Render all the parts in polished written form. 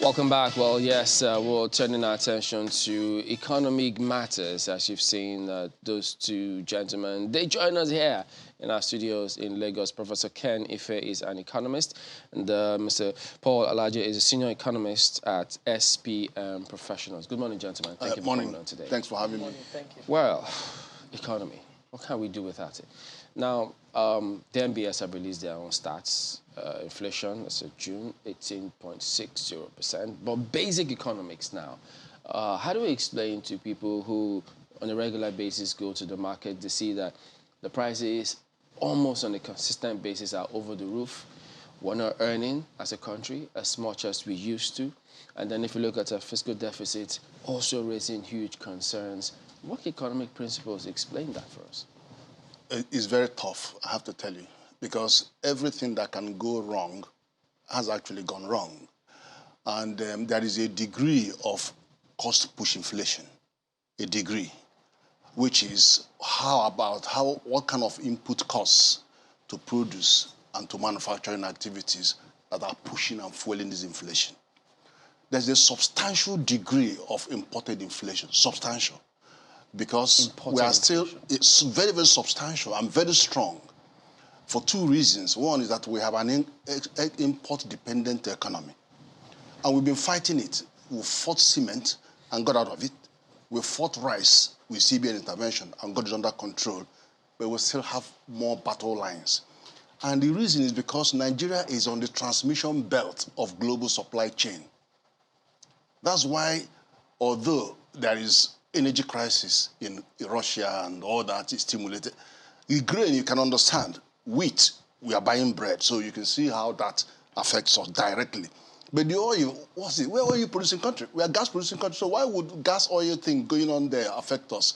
Welcome back. Well, yes, we're turning our attention to economic matters. As you've seen, those two gentlemen, they join us here in our studios in Lagos. Professor Ken Ife is an economist, and Mr. Paul Alaje is a senior economist at SPM Professionals. Good morning, gentlemen. Thank you for coming on today. Thanks for having me. Thank you. Well, economy. What can we do without it? Now, the MBS have released their own stats. Inflation, as of June, 18.60%. But basic economics now. How do we explain to people who, on a regular basis, go to the market to see that the prices, almost on a consistent basis, are over the roof? We're not earning, as a country, as much as we used to. And then if you look at our fiscal deficit, also raising huge concerns. What economic principles explain that for us? It's very tough, I have to tell you, because everything that can go wrong has actually gone wrong. And there is a degree of cost-push inflation, a degree, which is what kind of input costs to produce and to manufacturing activities that are pushing and fueling this inflation. There's a substantial degree of imported inflation, substantial. Because we are still, it's very, very substantial and very strong for two reasons. One is that we have an import-dependent economy. And we've been fighting it. We fought cement and got out of it. We fought rice with CBN intervention and got it under control. But we still have more battle lines. And the reason is because Nigeria is on the transmission belt of global supply chain. That's why, although there is energy crisis in Russia and all that is stimulated. The grain, you can understand. Wheat, we are buying bread, so you can see how that affects us directly. But the oil, what's it? Where are you producing country? We are gas producing country, so why would gas oil thing going on there affect us?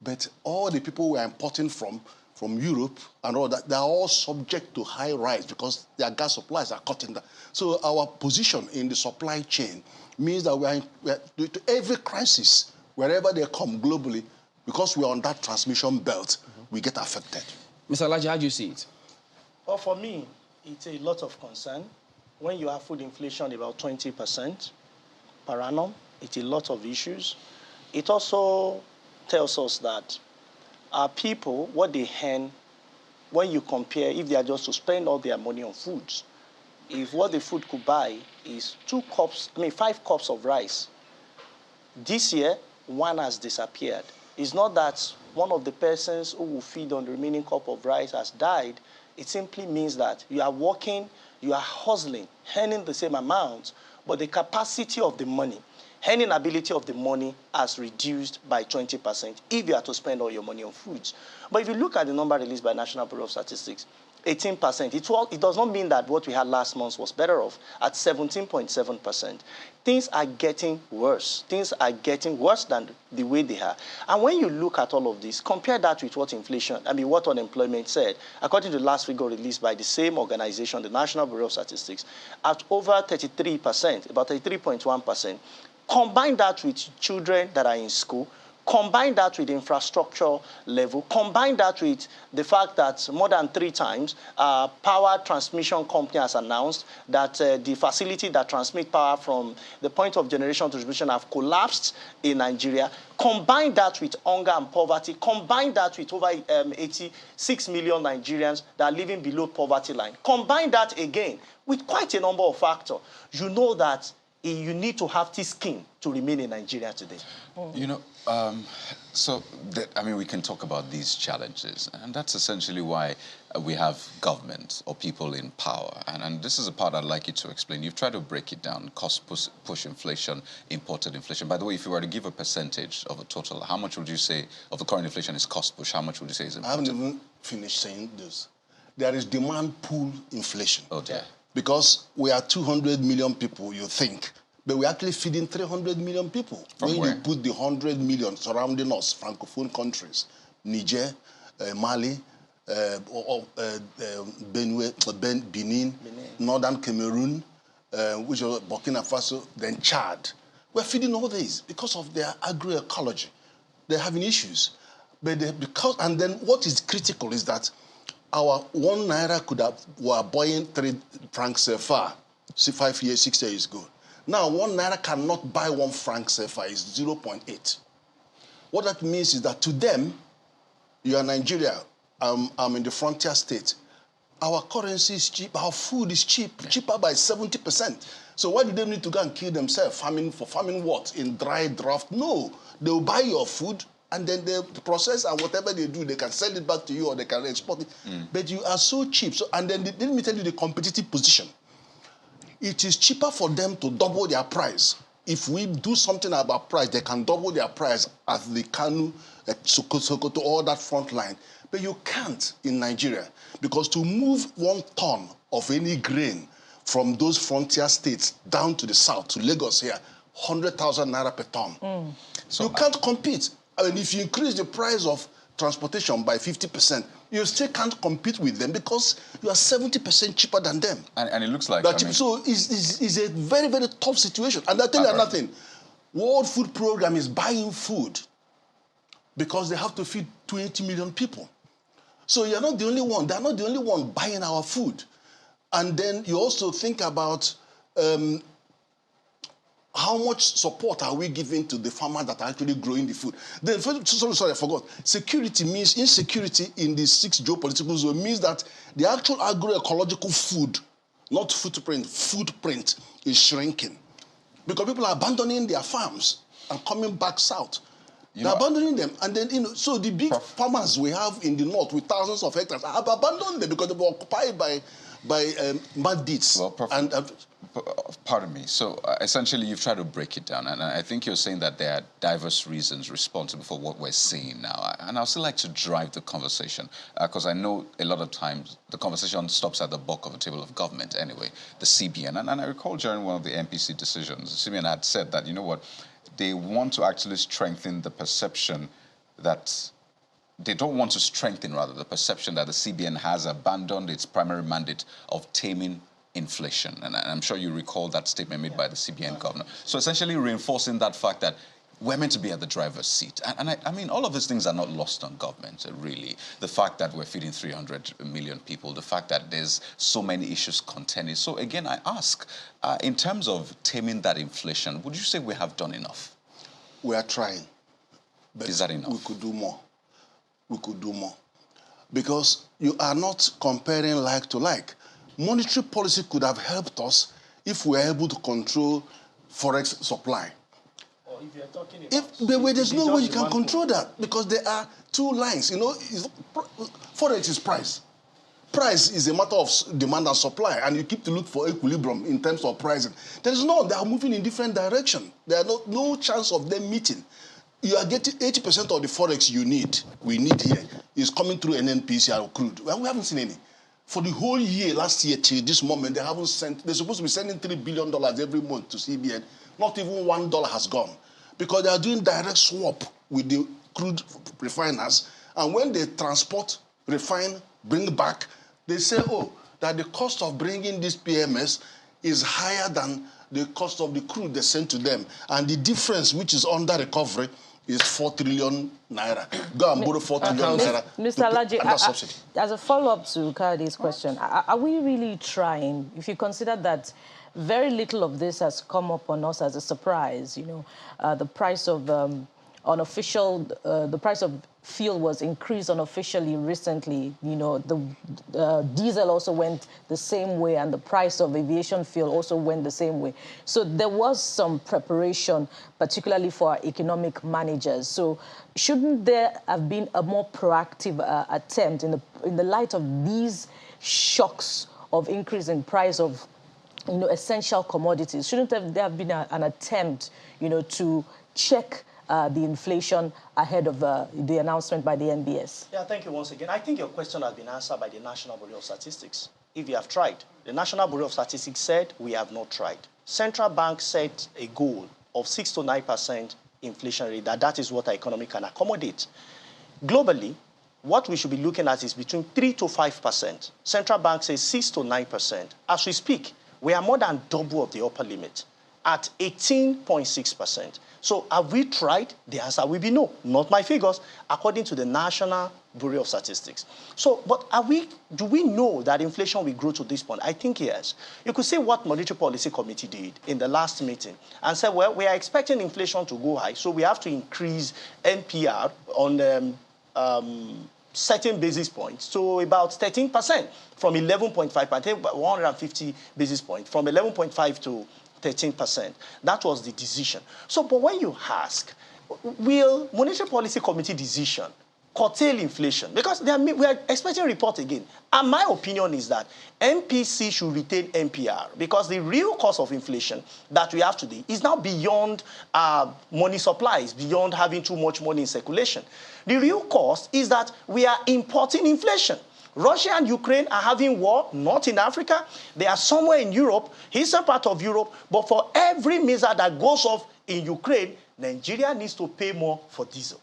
But all the people we are importing from Europe and all that, they are all subject to high rise because their gas supplies are cutting down. So our position in the supply chain means that we are to every crisis, wherever they come globally, because we're on that transmission belt, we get affected. Mr. Alaji, how do you see it? Well, for me, it's a lot of concern. When you have food inflation about 20% per annum, it's a lot of issues. It also tells us that our people, what they earn, when you compare, if they are just to spend all their money on foods, if what the food could buy is 5 cups of rice, this year, one has disappeared. It's not that one of the persons who will feed on the remaining cup of rice has died. It simply means that you are working, you are hustling, earning the same amount, but the capacity of the money, earning ability of the money has reduced by 20% if you are to spend all your money on foods. But if you look at the number released by National Bureau of Statistics, 18%. It does not mean that what we had last month was better off at 17.7%. Things are getting worse. Things are getting worse than the way they are. And when you look at all of this, compare that with what what unemployment said, according to the last figure released by the same organization, the National Bureau of Statistics, at over 33%, about 33.1%. Combine that with children that are in school, combine that with infrastructure level, combine that with the fact that more than 3 times, power transmission company has announced that the facility that transmit power from the point of generation to distribution have collapsed in Nigeria. Combine that with hunger and poverty. Combine that with over 86 million Nigerians that are living below poverty line. Combine that again with quite a number of factors. You know that you need to have thick skin to remain in Nigeria today. You know, we can talk about these challenges, and that's essentially why we have government or people in power. And this is a part I'd like you to explain. You've tried to break it down, cost push inflation, imported inflation. By the way, if you were to give a percentage of a total, how much would you say of the current inflation is cost push? How much would you say is imported? I haven't even finished saying this. There is demand pull inflation. Oh dear. Because we are 200 million people, you think, but we're actually feeding 300 million people. From where? You put the 100 million surrounding us, Francophone countries, Niger, Mali, Benin, Northern Cameroon, which are Burkina Faso, then Chad. We're feeding all these because of their agroecology. They're having issues. But and then what is critical is that our 1 naira were buying 3 francs CFA 5 years, 6 years ago. Now, 1 naira cannot buy 1 franc CFA, it's 0.8. What that means is that to them, you are Nigeria, I'm in the frontier state, our currency is cheap, our food is cheap, cheaper by 70%. So why do they need to go and kill themselves? Farming what? In dry draft? No. They will buy your food and then they process, and whatever they do, they can sell it back to you or they can export it. But you are so cheap. So, and then let me tell you the competitive position. It is cheaper for them to double their price. If we do something about price, they can double their price at the Kanu, at Sokoto, all that front line. But you can't in Nigeria, because to move 1 ton of any grain from those frontier states down to the south, to Lagos here, 100,000 naira per ton. So you can't compete. I mean, if you increase the price of transportation by 50%, you still can't compete with them because you are 70% cheaper than them. And it looks like... So it's a very, very tough situation. And I'll tell you nothing. World Food Program is buying food because they have to feed 20 million people. So you're not the only one. They're not the only one buying our food. And then you also think about how much support are we giving to the farmers that are actually growing the food. Then, sorry, I forgot. Security means insecurity in the 6 geopolitical zone means that the actual agroecological food, not footprint is shrinking. Because people are abandoning their farms and coming back south. They're abandoning them. And then, so the big farmers we have in the north with thousands of hectares have abandoned them because they were occupied by bandits. Well, Prof, pardon me. So essentially, you've tried to break it down, and I think you're saying that there are diverse reasons responsible for what we're seeing now. And I'd still like to drive the conversation, because I know a lot of times the conversation stops at the bulk of the table of government anyway, the CBN. And I recall during one of the MPC decisions, the CBN had said that, you know what, they want to actually strengthen the perception that... They don't want to strengthen, rather, the perception that the CBN has abandoned its primary mandate of taming inflation. And I'm sure you recall that statement made by the CBN governor. So essentially reinforcing that fact that we're meant to be at the driver's seat. And I mean, all of these things are not lost on government, really. The fact that we're feeding 300 million people, the fact that there's so many issues contending. So again, I ask, in terms of taming that inflation, would you say we have done enough? We are trying. But is that enough? We could do more. We could do more. Because you are not comparing like to like. Monetary policy could have helped us if we were able to control forex supply. Or if you're talking about... There's no way you can control that, because there are 2 lines. Forex is price. Price is a matter of demand and supply, and you keep to look for equilibrium in terms of pricing. There is none. They are moving in different directions. There are no chance of them meeting. You are getting 80% of the forex we need here, is coming through NNPC or crude. Well, we haven't seen any. For the whole year, last year, till this moment, they're supposed to be sending $3 billion every month to CBN. Not even $1 has gone. Because they are doing direct swap with the crude refiners. And when they transport, refine, bring back, they say, that the cost of bringing this PMS is higher than the cost of the crude they send to them. And the difference, which is under recovery, is 4 trillion naira. Go and borrow 4 trillion naira. Mr. Laji, as a follow-up to Kade's question, are we really trying, if you consider that very little of this has come up on us as a surprise, the price of the price of fuel was increased unofficially recently. The diesel also went the same way, and the price of aviation fuel also went the same way. So there was some preparation, particularly for our economic managers. So shouldn't there have been a more proactive attempt in the light of these shocks of increase in price of essential commodities? Shouldn't there have been an attempt to check the inflation ahead of the announcement by the NBS? Yeah, thank you once again. I think your question has been answered by the National Bureau of Statistics. If you have tried, the National Bureau of Statistics said we have not tried. Central Bank set a goal of 6 to 9% inflation rate, that is what our economy can accommodate. Globally, what we should be looking at is between 3 to 5%. Central Bank says 6 to 9%. As we speak, we are more than double of the upper limit. at 18.6%. So have we tried? The answer will be no, not my figures, according to the National Bureau of Statistics. So, but do we know that inflation will grow to this point? I think yes. You could see what Monetary Policy Committee did in the last meeting and said, well, we are expecting inflation to go high, so we have to increase NPR on certain basis points to about 13% from 11.5%, I think 150 basis points, from 11.5 to 13%. That was the decision. So, but when you ask, will Monetary Policy Committee decision curtail inflation? Because we are expecting a report again. And my opinion is that MPC should retain NPR because the real cost of inflation that we have today is now beyond money supplies, beyond having too much money in circulation. The real cost is that we are importing inflation. Russia and Ukraine are having war, not in Africa. They are somewhere in Europe, eastern part of Europe. But for every missile that goes off in Ukraine, Nigeria needs to pay more for diesel.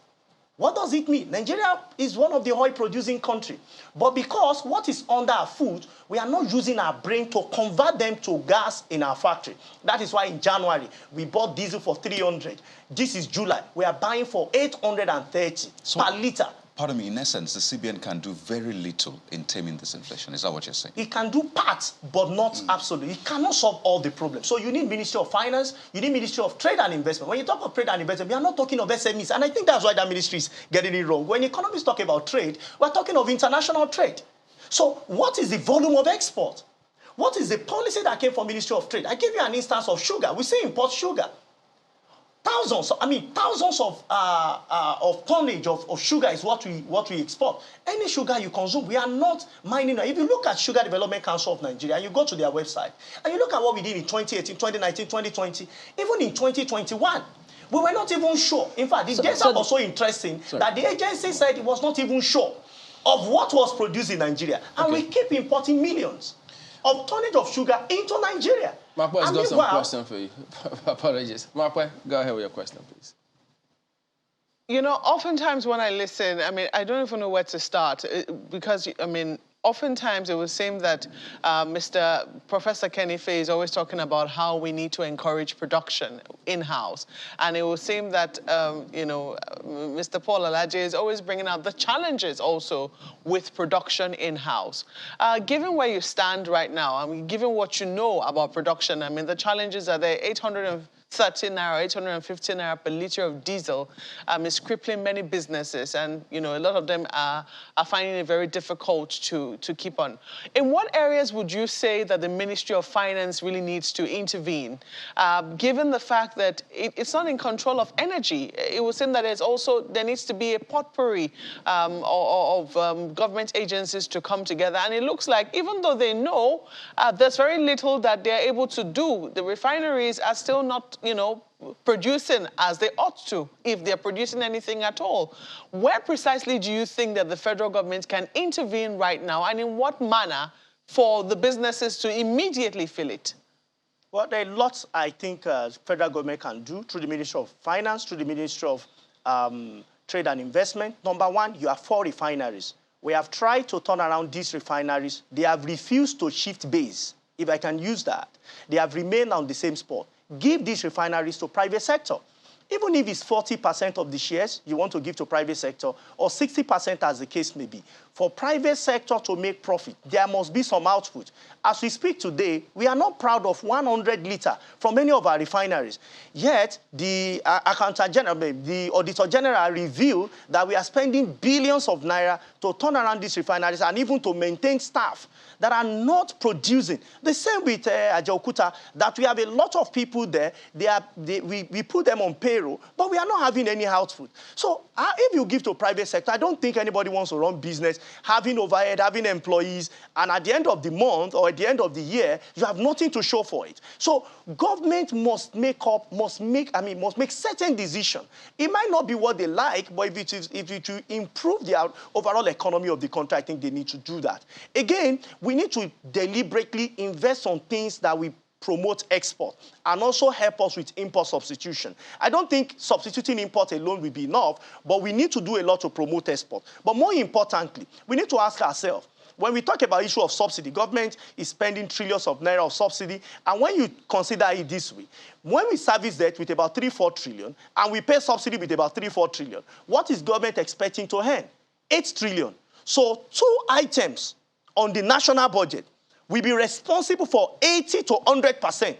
What does it mean? Nigeria is one of the oil-producing countries. But because what is under our food, we are not using our brain to convert them to gas in our factory. That is why in January, we bought diesel for 300. This is July. We are buying for 830 per liter. Pardon me, in essence, the CBN can do very little in taming this inflation. Is that what you're saying? It can do parts, but not absolutely. It cannot solve all the problems. So you need Ministry of Finance, you need Ministry of Trade and Investment. When you talk of trade and investment, we are not talking of SMEs. And I think that's why that ministry is getting it wrong. When economists talk about trade, we're talking of international trade. So what is the volume of export? What is the policy that came from Ministry of Trade? I gave you an instance of sugar. We say import sugar. Thousands of tonnage of sugar is what we export. Any sugar you consume, we are not mining. If you look at Sugar Development Council of Nigeria, and you go to their website, and you look at what we did in 2018, 2019, 2020, even in 2021, we were not even sure. In fact, the data was so interesting that the agency said it was not even sure of what was produced in Nigeria. And we keep importing millions of tonnage of sugar into Nigeria. Marpo has got some question for you. Apologies. Marpo, go ahead with your question, please. You know, oftentimes when I listen, I mean, I don't even know where to start because, I mean, oftentimes it would seem that Professor Kenny Faye is always talking about how we need to encourage production in-house. And it would seem that, you know, Mr. Paul Alaje is always bringing out the challenges also with production in-house. Given where you stand right now, I mean, given what you know about production, I mean, the challenges are there. 830 naira, 850 naira per liter of diesel is crippling many businesses, and you know a lot of them are finding it very difficult to keep on. In what areas would you say that the Ministry of Finance really needs to intervene, given the fact that it's not in control of energy? It would seem that there needs to be a potpourri of government agencies to come together, and it looks like even though they know there's very little that they're able to do, the refineries are still not, you know, producing as they ought to, if they're producing anything at all. Where precisely do you think that the federal government can intervene right now, and in what manner for the businesses to immediately fill it? Well, there are lots I think federal government can do through the Ministry of Finance, through the Ministry of Trade and Investment. Number one, you have 4 refineries. We have tried to turn around these refineries. They have refused to shift base, if I can use that. They have remained on the same spot. Give these refineries to private sector. Even if it's 40% of the shares you want to give to private sector, or 60% as the case may be, for private sector to make profit, there must be some output. As we speak today, we are not proud of 100 litre from any of our refineries. Yet, the Accountant General, the Auditor General revealed that we are spending billions of naira to turn around these refineries and even to maintain staff that are not producing. The same with Ajaokuta, that we have a lot of people there. We put them on payroll, but we are not having any output. So if you give to private sector, I don't think anybody wants to run business, having overhead, having employees, and at the end of the month or at the end of the year, you have nothing to show for it. So government must make certain decisions. It might not be what they like, but if it will improve the overall economy of the country, I think they need to do that. Again, we need to deliberately invest on things that we promote export and also help us with import substitution. I don't think substituting import alone will be enough, but we need to do a lot to promote export. But more importantly, we need to ask ourselves, when we talk about issue of subsidy, government is spending trillions of naira of subsidy. And when you consider it this way, when we service debt with about 3-4 trillion, and we pay subsidy with about 3-4 trillion, what is government expecting to earn? 8 trillion. So 2 items on the national budget will be responsible for 80 to 100%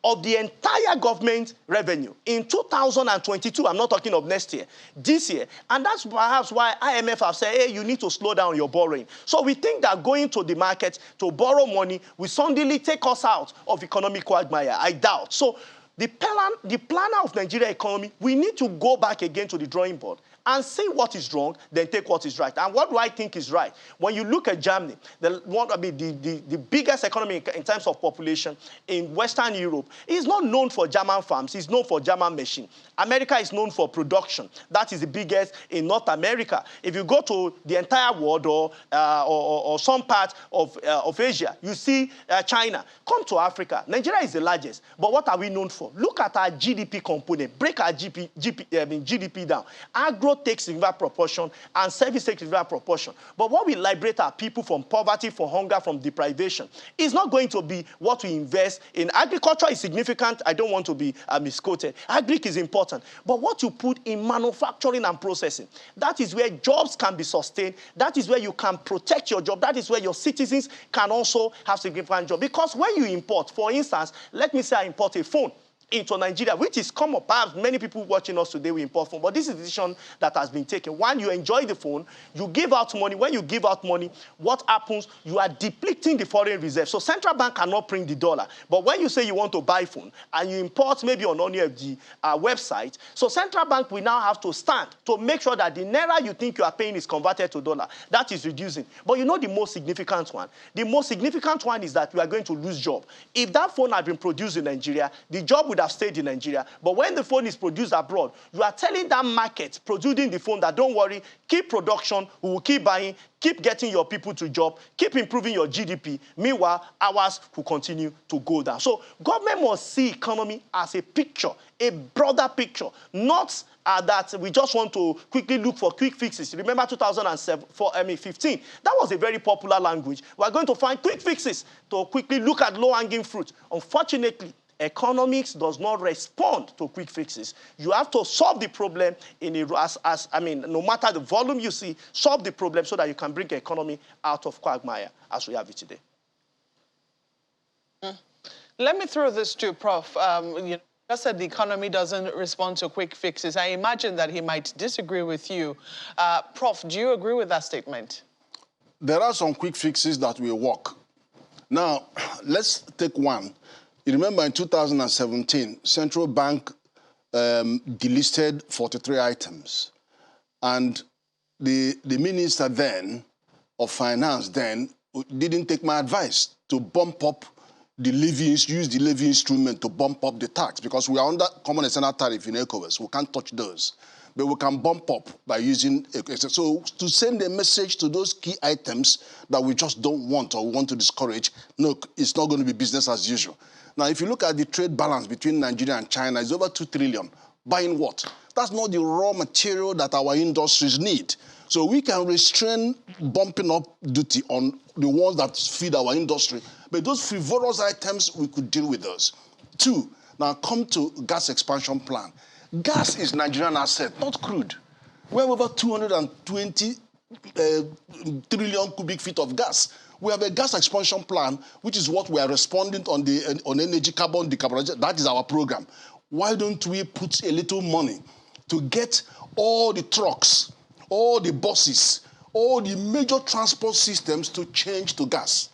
of the entire government revenue in 2022. I'm not talking of next year, this year. And that's perhaps why IMF have said, hey, you need to slow down your borrowing. So we think that going to the market to borrow money will suddenly take us out of economic quagmire. I doubt. So the planner of Nigeria economy, we need to go back again to the drawing board and see what is wrong, then take what is right. And what do I think is right? When you look at Germany, the biggest economy in terms of population in Western Europe, is not known for German farms, it's known for German machine. America is known for production. That is the biggest in North America. If you go to the entire world or some part of Asia, you see China. Come to Africa. Nigeria is the largest. But what are we known for? Look at our GDP component. Break our GDP down. Agro takes significant proportion and service takes significant proportion. But what will liberate our people from poverty, from hunger, from deprivation is not going to be what we invest in. Agriculture is significant. I don't want to be misquoted. Agric is important. But what you put in manufacturing and processing, that is where jobs can be sustained. That is where you can protect your job. That is where your citizens can also have significant job. Because when you import, for instance, let me say I import a phone into Nigeria, which is common. Perhaps many people watching us today will import phone, but this is a decision that has been taken. One, you enjoy the phone, you give out money. When you give out money, what happens? You are depleting the foreign reserve. So central bank cannot print the dollar. But when you say you want to buy phone and you import maybe on any of the website, so central bank will now have to stand to make sure that the naira you think you are paying is converted to dollar. That is reducing. But you know the most significant one? The most significant one is that we are going to lose job. If that phone had been produced in Nigeria, the job would have stayed in Nigeria. But when the phone is produced abroad, you are telling that market producing the phone that don't worry, keep production, we will keep buying, keep getting your people to job, keep improving your GDP. Meanwhile, ours will continue to go down. So government must see economy as a picture, a broader picture, not that we just want to quickly look for quick fixes. Remember 2015? That was a very popular language. We're going to find quick fixes to quickly look at low-hanging fruit. Unfortunately, economics does not respond to quick fixes. You have to solve the problem no matter the volume you see, solve the problem so that you can bring the economy out of quagmire as we have it today. Let me throw this to Prof. You just said the economy doesn't respond to quick fixes. I imagine that he might disagree with you. Prof, do you agree with that statement? There are some quick fixes that will work. Now, let's take one. You remember in 2017, Central Bank delisted 43 items. And the minister then, of finance then, didn't take my advice to bump up the levy, use the levy instrument to bump up the tax, because we are under common external tariff in ECOWAS. We can't touch those. But we can bump up by using, so to send a message to those key items that we just don't want or want to discourage, no, it's not going to be business as usual. Now, if you look at the trade balance between Nigeria and China, it's over 2 trillion. Buying what? That's not the raw material that our industries need. So we can restrain bumping up duty on the ones that feed our industry. But those frivolous items, we could deal with those. Two, now come to gas expansion plan. Gas is Nigerian asset, not crude. We have over 220 trillion cubic feet of gas. We have a gas expansion plan, which is what we are responding on energy carbon decarbonization. That is our program. Why don't we put a little money to get all the trucks, all the buses, all the major transport systems to change to gas?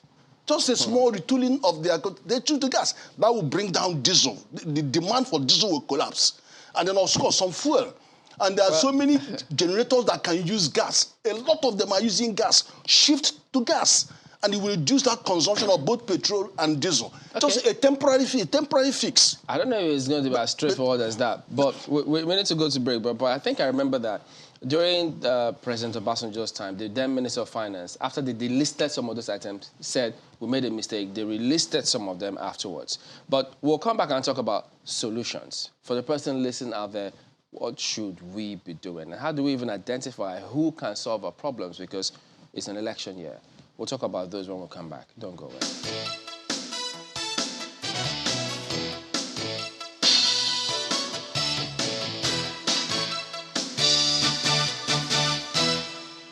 Just a small retooling of they choose to gas. That will bring down diesel. The demand for diesel will collapse. And then, of course, some fuel. And there are so many generators that can use gas. A lot of them are using gas. Shift to gas. And it will reduce that consumption of both petrol and diesel. Okay. Just a temporary fix. I don't know if it's going to be as straightforward as that, but we need to go to break. But I think I remember that during President Obasanjo's time, the then Minister of Finance, after they delisted some of those items, said, we made a mistake. They relisted some of them afterwards. But we'll come back and talk about solutions. For the person listening out there, what should we be doing? And how do we even identify who can solve our problems? Because it's an election year. We'll talk about those when we come back. Don't go away.